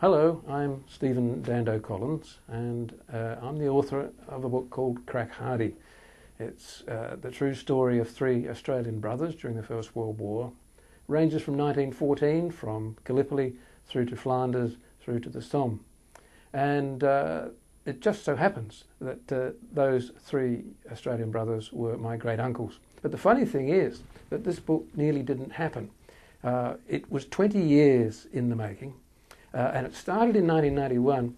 Hello, I'm Stephen Dando-Collins, and I'm the author of a book called Crack Hardy. It's the true story of three Australian brothers during the First World War. Ranges from 1914, from Gallipoli through to Flanders, through to the Somme. And it just so happens that those three Australian brothers were my great-uncles. But the funny thing is that this book nearly didn't happen. It was 20 years in the making. And it started in 1991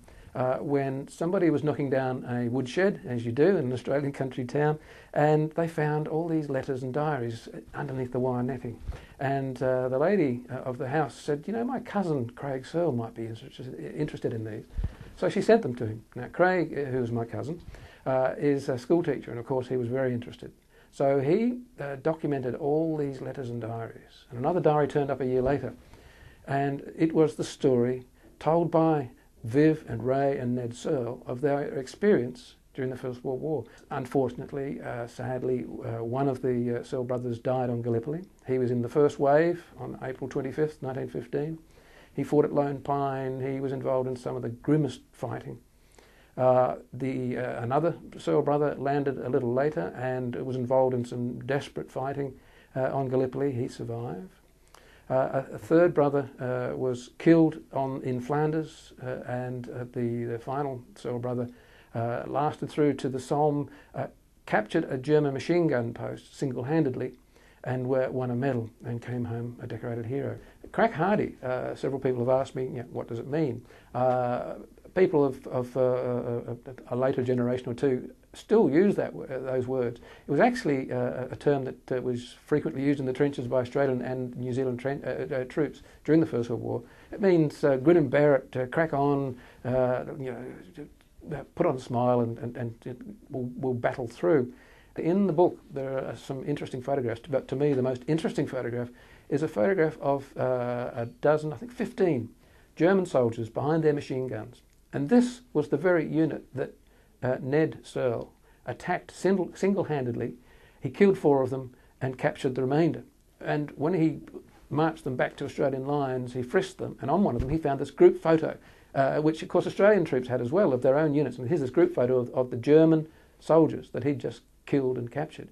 when somebody was knocking down a woodshed, as you do in an Australian country town, and they found all these letters and diaries underneath the wire netting. And the lady of the house said, you know, my cousin Craig Searle might be interested in these. So she sent them to him. Now Craig, who was my cousin, is a school teacher, and of course he was very interested. So he documented all these letters and diaries. And another diary turned up a year later. And it was the story told by Viv and Ray and Ned Searle of their experience during the First World War. Unfortunately, sadly, one of the Searle brothers died on Gallipoli. He was in the first wave on April 25th, 1915. He fought at Lone Pine. He was involved in some of the grimmest fighting. Another Searle brother landed a little later and was involved in some desperate fighting on Gallipoli. He survived. A third brother was killed in Flanders, and the final Searle brother lasted through to the Somme, captured a German machine gun post single-handedly, and won a medal and came home a decorated hero. Crack Hardy, several people have asked me, what does it mean? People of a later generation or two still use those words. It was actually a term that was frequently used in the trenches by Australian and New Zealand troops during the First World War. It means grin and bear it, crack on, put on a smile, and we'll battle through. In the book there are some interesting photographs, but to me the most interesting photograph is a photograph of a dozen, I think 15, German soldiers behind their machine guns. And this was the very unit that Ned Searle attacked single-handedly. He killed 4 of them and captured the remainder. And when he marched them back to Australian lines, he frisked them, and on one of them he found this group photo, which of course Australian troops had as well, of their own units. And here's this group photo of the German soldiers that he'd just killed and captured.